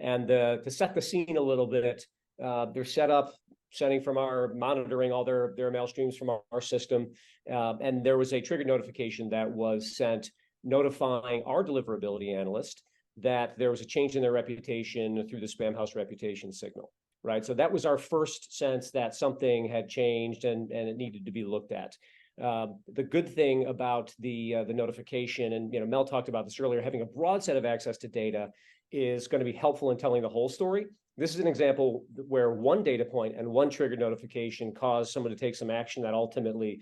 and to set the scene a little bit, they're setting from our monitoring all their mail streams from our system, and there was a trigger notification that was sent notifying our deliverability analyst that there was a change in their reputation through the Spamhaus reputation signal, right? So that was our first sense that something had changed and it needed to be looked at. The good thing about the notification, and Mel talked about this earlier, having a broad set of access to data is going to be helpful in telling the whole story. This is an example where one data point and one triggered notification caused someone to take some action that ultimately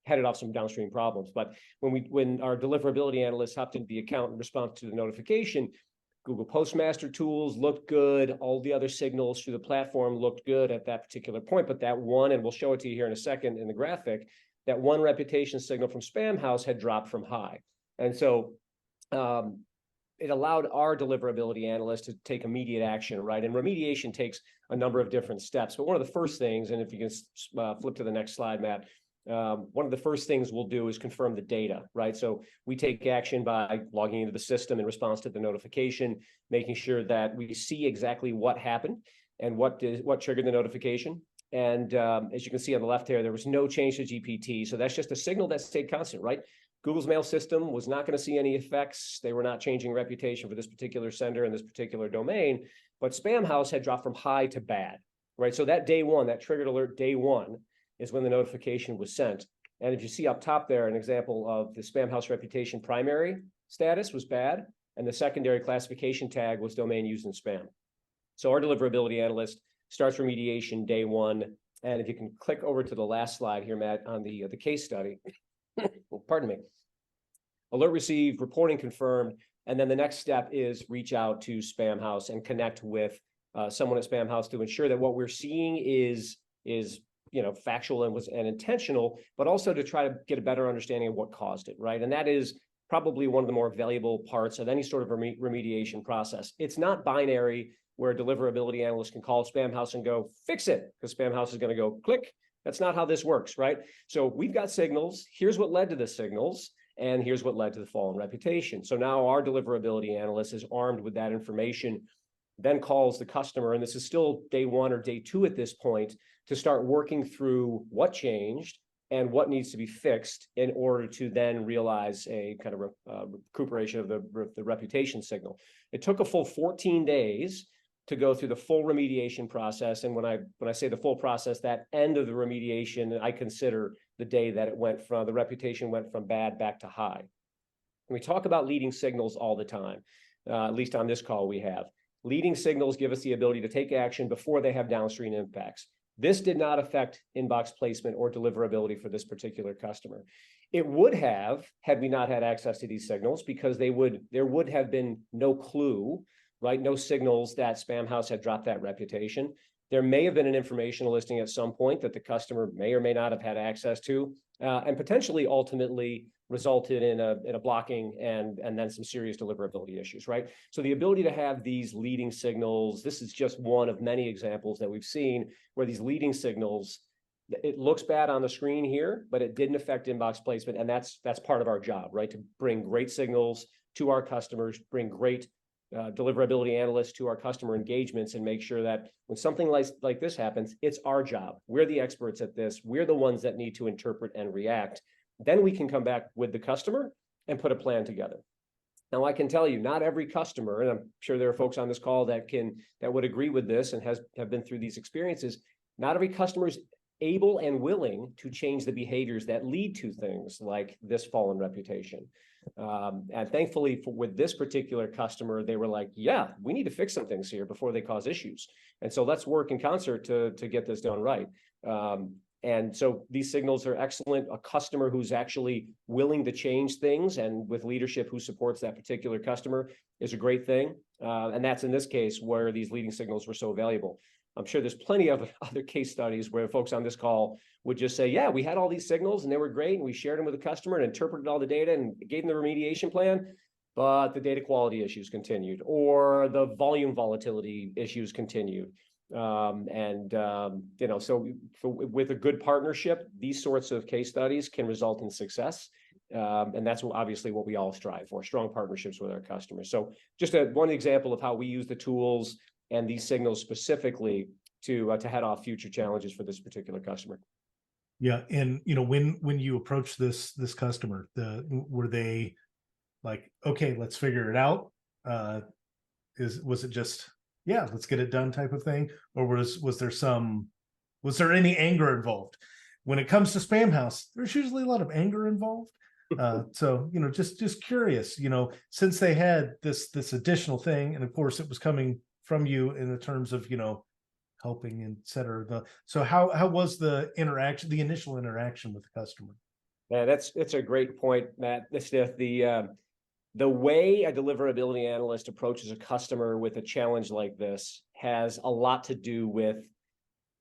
headed off some downstream problems. But when our deliverability analysts hopped into the account in response to the notification, Google Postmaster Tools looked good. All the other signals through the platform looked good at that particular point. But that one, and we'll show it to you here in a second in the graphic, that one reputation signal from Spamhaus had dropped from high. And so it allowed our deliverability analyst to take immediate action, right? And remediation takes a number of different steps. But one of the first things, and if you can flip to the next slide, Matt, one of the first things we'll do is confirm the data, right? So we take action by logging into the system in response to the notification, making sure that we see exactly what happened and what triggered the notification. And as you can see on the left here, there was no change to GPT. So that's just a signal that stayed constant, right? Google's mail system was not going to see any effects. They were not changing reputation for this particular sender and this particular domain, but Spamhaus had dropped from high to bad, right? So that day one, that triggered alert day one, is when the notification was sent. And if you see up top there, an example of the Spamhaus reputation primary status was bad, and the secondary classification tag was domain used in spam. So our deliverability analyst starts remediation day one. And if you can click over to the last slide here, Matt, on the case study, pardon me, alert received, reporting confirmed, and then the next step is reach out to Spam House and connect with someone at Spam House to ensure that what we're seeing is factual and intentional, but also to try to get a better understanding of what caused it, right? And that is probably one of the more valuable parts of any sort of remediation process. It's not binary where a deliverability analyst can call Spam House and go, fix it, because Spam House is going to go click. That's not how this works, right? So we've got signals. Here's what led to the signals, and here's what led to the fall in reputation. So now our deliverability analyst is armed with that information, then calls the customer, and this is still day one or day two at this point, to start working through what changed and what needs to be fixed in order to then realize a kind of recuperation of the reputation signal. It took a full 14 days to go through the full remediation process. And when I say the full process, that end of the remediation, I consider the day that it went from, the reputation went from bad back to high. And we talk about leading signals all the time, at least on this call we have. Leading signals give us the ability to take action before they have downstream impacts. This did not affect inbox placement or deliverability for this particular customer. It would have, had we not had access to these signals, because there would have been no clue, right? No signals that Spam House had dropped that reputation. There may have been an informational listing at some point that the customer may or may not have had access to, and potentially ultimately resulted in a blocking and then some serious deliverability issues, right? So the ability to have these leading signals, this is just one of many examples that we've seen where these leading signals, it looks bad on the screen here, but it didn't affect inbox placement. And that's part of our job, right? To bring great signals to our customers, bring great deliverability analysts to our customer engagements, and make sure that when something like this happens, it's our job. We're the experts at this. We're the ones that need to interpret and react. Then we can come back with the customer and put a plan together. Now, I can tell you, not every customer, and I'm sure there are folks on this call that would agree with this and have been through these experiences, not every customer is able and willing to change the behaviors that lead to things like this fallen reputation. And thankfully, with this particular customer, they were like, yeah, we need to fix some things here before they cause issues. And so let's work in concert to get this done right. And so these signals are excellent. A customer who's actually willing to change things and with leadership who supports that particular customer is a great thing. And that's in this case where these leading signals were so valuable. I'm sure there's plenty of other case studies where folks on this call would just say, yeah, we had all these signals and they were great, and we shared them with the customer and interpreted all the data and gave them the remediation plan, but the data quality issues continued, or the volume volatility issues continued. So with a good partnership, these sorts of case studies can result in success. And that's obviously what we all strive for, strong partnerships with our customers. So just one example of how we use the tools and these signals specifically to head off future challenges for this particular customer. Yeah. And, when you approach this customer, were they like, okay, let's figure it out? Was it just, yeah, let's get it done type of thing? Or was there any anger involved? When it comes to Spam House, there's usually a lot of anger involved. So, just curious, since they had this additional thing, and of course it was coming from you in the terms of, helping, et cetera. So how was the initial interaction with the customer? Yeah, it's a great point, Matt. The way a deliverability analyst approaches a customer with a challenge like this has a lot to do with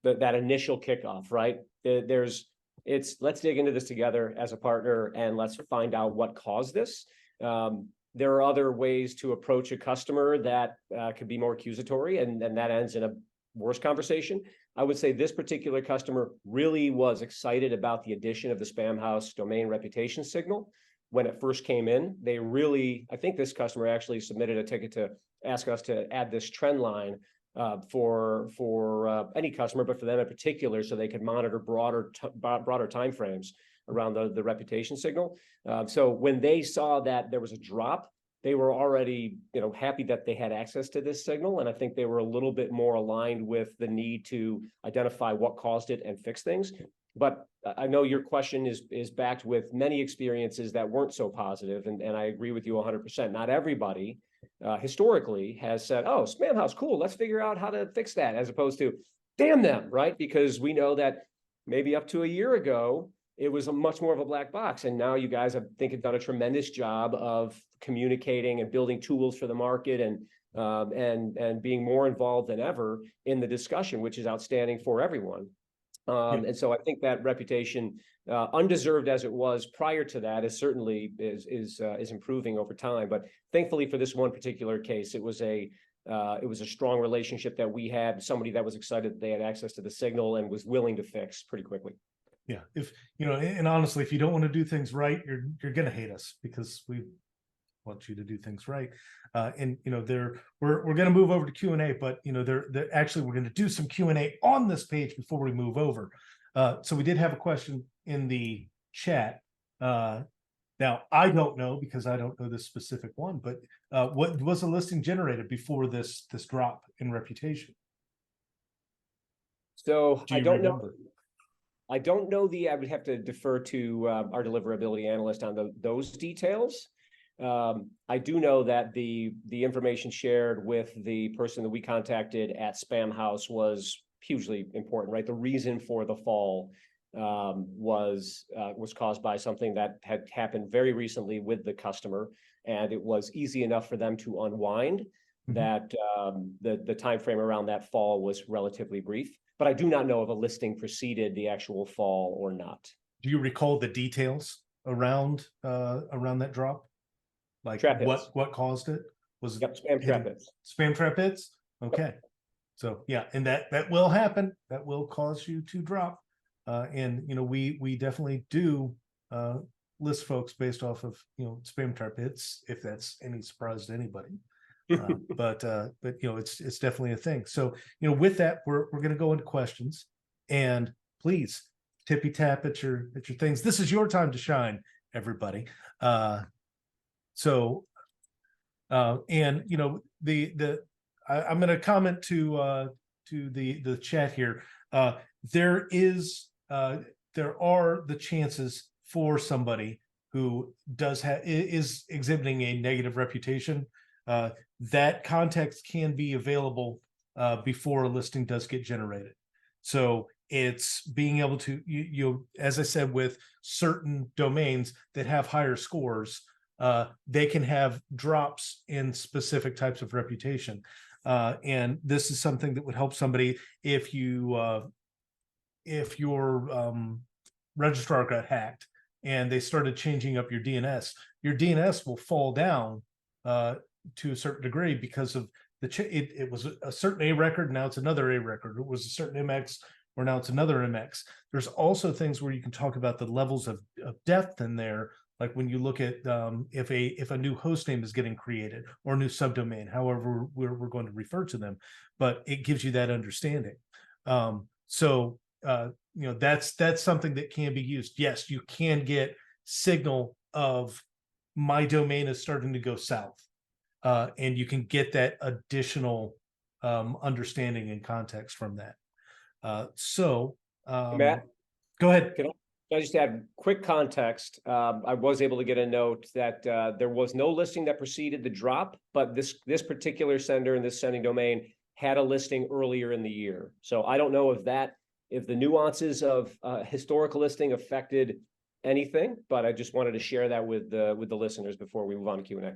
that initial kickoff, right? Let's dig into this together as a partner and let's find out what caused this. There are other ways to approach a customer that could be more accusatory, and that ends in a worse conversation. I would say this particular customer really was excited about the addition of the Spam House domain reputation signal. When it first came in, I think this customer actually submitted a ticket to ask us to add this trend line for any customer, but for them in particular, so they could monitor broader timeframes around the reputation signal. So when they saw that there was a drop, they were already happy that they had access to this signal, and I think they were a little bit more aligned with the need to identify what caused it and fix things. But I know your question is backed with many experiences that weren't so positive, and I agree with you 100%. Not everybody historically has said, "Oh, spam house, cool. Let's figure out how to fix that," as opposed to, "Damn them," right? Because we know that maybe up to a year ago, it was a much more of a black box, and now you guys, I think, have done a tremendous job of communicating and building tools for the market, and being more involved than ever in the discussion, which is outstanding for everyone. And so I think that reputation, undeserved as it was prior to that, is certainly is improving over time. But thankfully for this one particular case, it was a strong relationship that we had, somebody that was excited that they had access to the signal and was willing to fix pretty quickly. Yeah, if you know, and honestly, if you don't want to do things right, you're gonna hate us, because we want you to do things right. And you know, we're gonna move over to Q&A, but you know, they're actually, we're gonna do some Q&A on this page before we move over. So we did have a question in the chat. Now I don't know, because I don't know this specific one, but what was a listing generated before this drop in reputation? So Do I you don't know. remember? I don't know I would have to defer to our deliverability analyst on those details. I do know that the information shared with the person that we contacted at Spam House was hugely important, right? The reason for the fall was caused by something that had happened very recently with the customer, and it was easy enough for them to unwind. That the time frame around that fall was relatively brief. But I do not know if a listing preceded the actual fall or not. Do you recall the details around that drop? Like Trap hits. what caused it? Was Yep, spam trap hits. Spam trap hits? Okay. Yep. So yeah, and that will happen. That will cause you to drop. And you know, we definitely do list folks based off of, you know, spam trap hits, if that's any surprise to anybody. But you know, it's definitely a thing. So you know, with that, we're gonna go into questions, and please tippy tap at your things. This is your time to shine, everybody. So and you know, I'm gonna comment to the chat here. There are the chances for somebody who is exhibiting a negative reputation. That context can be available before a listing does get generated. So it's being able to, you as I said, with certain domains that have higher scores, they can have drops in specific types of reputation. And this is something that would help somebody if your registrar got hacked and they started changing up your DNS will fall down to a certain degree because of it was a certain A record, now it's another A record. It was a certain MX, or now it's another MX. There's also things where you can talk about the levels of depth in there, like when you look at if a new host name is getting created, or a new subdomain, however we're going to refer to them, but it gives you that understanding. So you know, that's something that can be used. Yes, you can get signal of my domain is starting to go south. And you can get that additional understanding and context from that. Matt, go ahead. Can I just add quick context? I was able to get a note that there was no listing that preceded the drop, but this particular sender and this sending domain had a listing earlier in the year. So I don't know if the nuances of historical listing affected anything, but I just wanted to share that with the listeners before we move on to Q&A.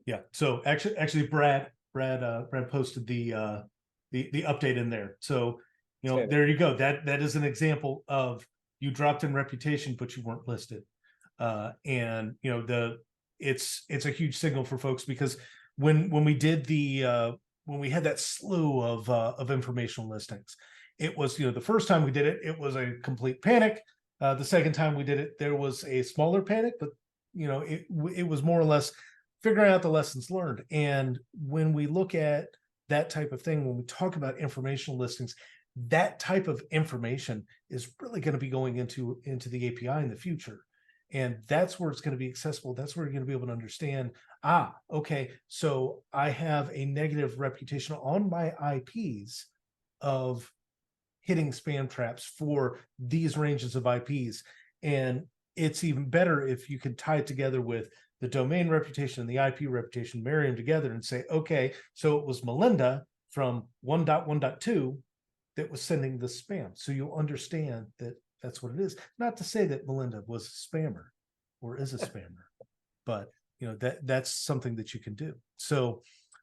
Yeah. So actually, Brad posted the update in there. So you know, there you go. That is an example of you dropped in reputation, but you weren't listed. And you know, it's a huge signal for folks, because when we did when we had that slew of informational listings, it was, you know, the first time we did it, it was a complete panic. The second time we did it, there was a smaller panic, but you know, it was more or less figuring out the lessons learned. And when we look at that type of thing, when we talk about informational listings, that type of information is really going to be going into the API in the future. And that's where it's going to be accessible. That's where you're going to be able to understand, okay, so I have a negative reputation on my IPs of hitting spam traps for these ranges of IPs. And it's even better if you can tie it together with the domain reputation and the IP reputation, marry them together and say, okay, so it was Melinda from 1.1.2 that was sending the spam. So you'll understand that that's what it is. Not to say that Melinda was a spammer or is a spammer, but you know, that's something that you can do. So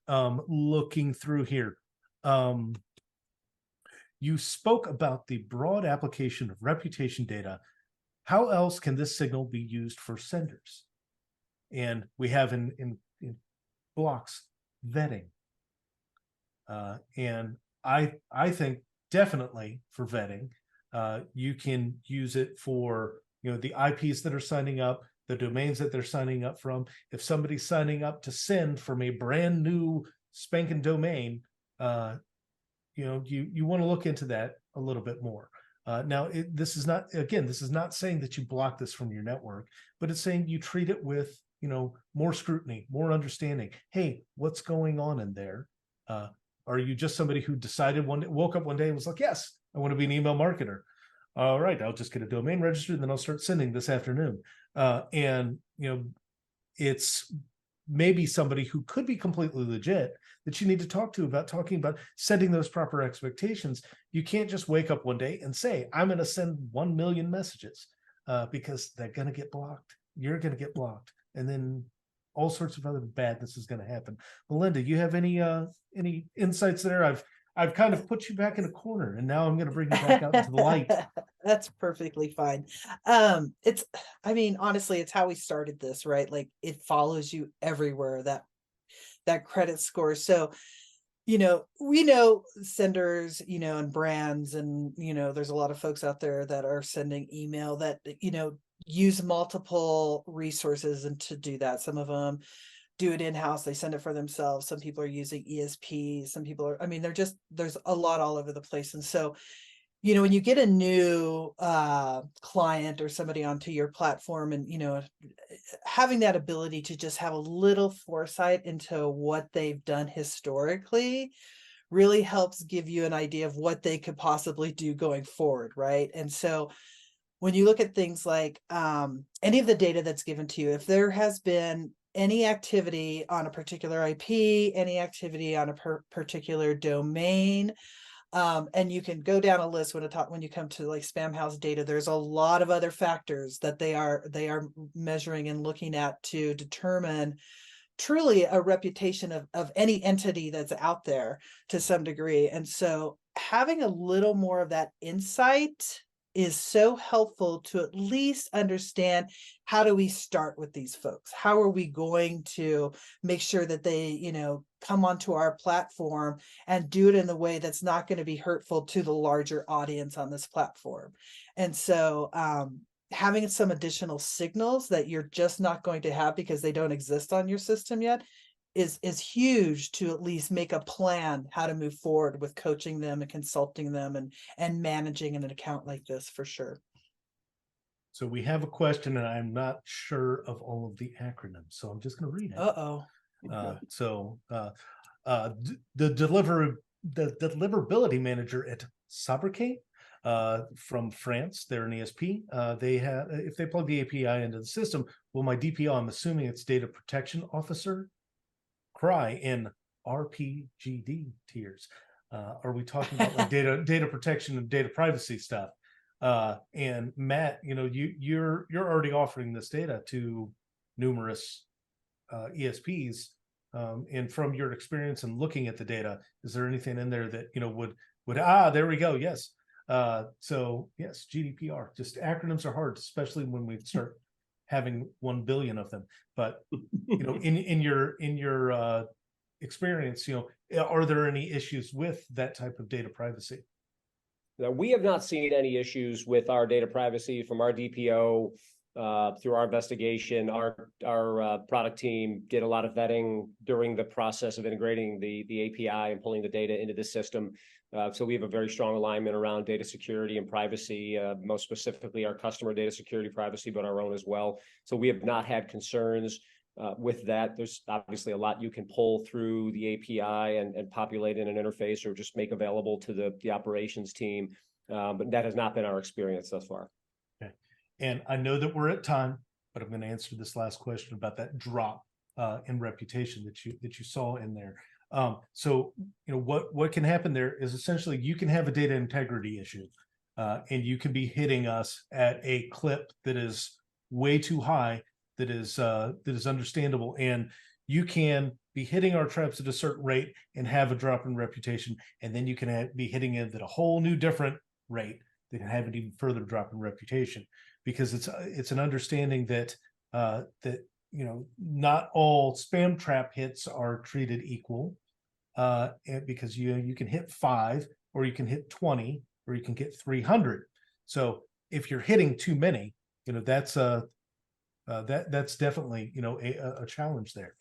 looking through here, you spoke about the broad application of reputation data. How else can this signal be used for senders? And we have in blocks vetting. And I think definitely for vetting, you can use it for, you know, the IPs that are signing up, the domains that they're signing up from. If somebody's signing up to send from a brand new spanking domain, you know, you want to look into that a little bit more. Now, this is not, again, this is not saying that you block this from your network, but it's saying you treat it with, you know, more scrutiny, more understanding. Hey, what's going on in there? Are you just somebody who decided woke up one day and was like, yes, I want to be an email marketer. All right, I'll just get a domain registered and then I'll start sending this afternoon. And, you know, it's maybe somebody who could be completely legit that you need to talk to about talking about setting those proper expectations. You can't just wake up one day and say, I'm going to send 1 million messages because they're going to get blocked. You're going to get blocked. And then all sorts of other badness is going to happen. Melinda, you have any insights there? I've kind of put you back in a corner and now I'm going to bring you back out into the light. That's perfectly fine. I mean, honestly, it's how we started this, right? Like it follows you everywhere, that credit score. So, you know, we know senders, you know, and brands, and, you know, there's a lot of folks out there that are sending email that, you know, use multiple resources and to do that. Some of them do it in-house, they send it for themselves. Some people are using ESP, some people are, I mean, there's a lot all over the place. And so, you know, when you get a new client or somebody onto your platform, and, you know, having that ability to just have a little foresight into what they've done historically really helps give you an idea of what they could possibly do going forward, right? And so when you look at things like any of the data that's given to you, if there has been any activity on a particular IP, any activity on a particular domain, and you can go down a list when you come to like spam house data, there's a lot of other factors that they are measuring and looking at to determine truly a reputation of any entity that's out there to some degree. And so having a little more of that insight is so helpful to at least understand, how do we start with these folks? How are we going to make sure that they, you know, come onto our platform and do it in the way that's not going to be hurtful to the larger audience on this platform? And so having some additional signals that you're just not going to have because they don't exist on your system yet is huge, to at least make a plan how to move forward with coaching them and consulting them and managing an account like this, for sure. So we have a question and I'm not sure of all of the acronyms, so I'm just going to read it. The deliverability manager at Sabriquet from France, they're an ESP. They have, if they plug the API into the system, well, my DPO, I'm assuming it's data protection officer, cry in RPGD tiers. Are we talking about like data protection and data privacy stuff? And Matt, you know, you're already offering this data to numerous ESPs. And from your experience and looking at the data, is there anything in there that, you know, would there we go. Yes. So yes, GDPR, just acronyms are hard, especially when we start having 1 billion of them. But, you know, in your experience, you know, are there any issues with that type of data privacy? Now, we have not seen any issues with our data privacy from our DPO. Through our investigation, our product team did a lot of vetting during the process of integrating the API and pulling the data into the system. So we have a very strong alignment around data security and privacy, most specifically our customer data security privacy, but our own as well. So we have not had concerns with that. There's obviously a lot you can pull through the API and populate in an interface or just make available to the operations team. but that has not been our experience thus far. Okay. And I know that we're at time, but I'm going to answer this last question about that drop in reputation that you saw in there. So, you know, what can happen there is essentially you can have a data integrity issue, and you can be hitting us at a clip that is way too high, that is understandable, and you can be hitting our traps at a certain rate and have a drop in reputation, and then you can be hitting it at a whole new different rate that can have an even further drop in reputation, because it's an understanding that you know, not all spam trap hits are treated equal, and because you can hit 5, or you can hit 20, or you can get 300. So if you're hitting too many, you know, that's that's definitely, you know, a challenge there.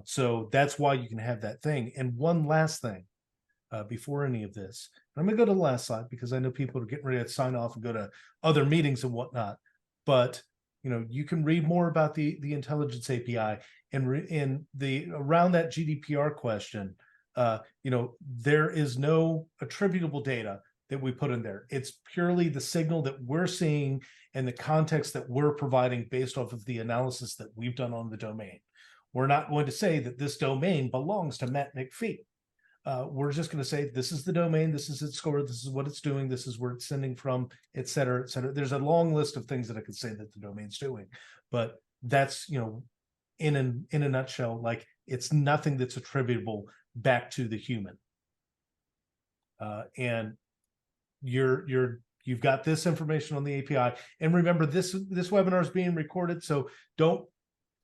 So that's why you can have that thing. And one last thing before any of this, I'm going to go to the last slide because I know people are getting ready to sign off and go to other meetings and whatnot. But you know, you can read more about the intelligence API and in the around that GDPR question. You know, there is no attributable data that we put in there. It's purely the signal that we're seeing and the context that we're providing based off of the analysis that we've done on the domain. We're not going to say that this domain belongs to Matt McPhee. We're just going to say this is the domain, this is its score, this is what it's doing, this is where it's sending from, et cetera, et cetera. There's a long list of things that I could say that the domain's doing, but that's, you know, in a nutshell, like it's nothing that's attributable back to the human. And you've got this information on the API. And remember, this webinar is being recorded, so don't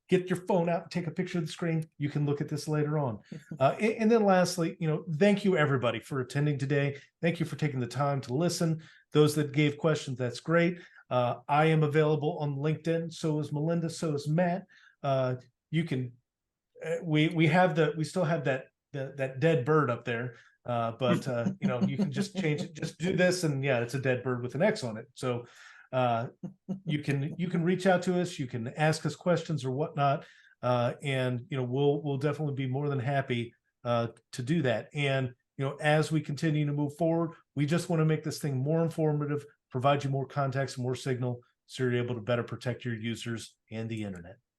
get your phone out and take a picture of the screen. You can look at this later on. And then lastly, you know, thank you everybody for attending today. Thank you for taking the time to listen. Those that gave questions, that's great. I am available on LinkedIn. So is Melinda. So is Matt. You can, we still have that dead bird up there. But you know, you can just change it, just do this, and yeah, it's a dead bird with an X on it. So you can reach out to us, you can ask us questions or whatnot, and you know, we'll definitely be more than happy to do that. And you know, as we continue to move forward, we just want to make this thing more informative, provide you more context, more signal, so you're able to better protect your users and the internet.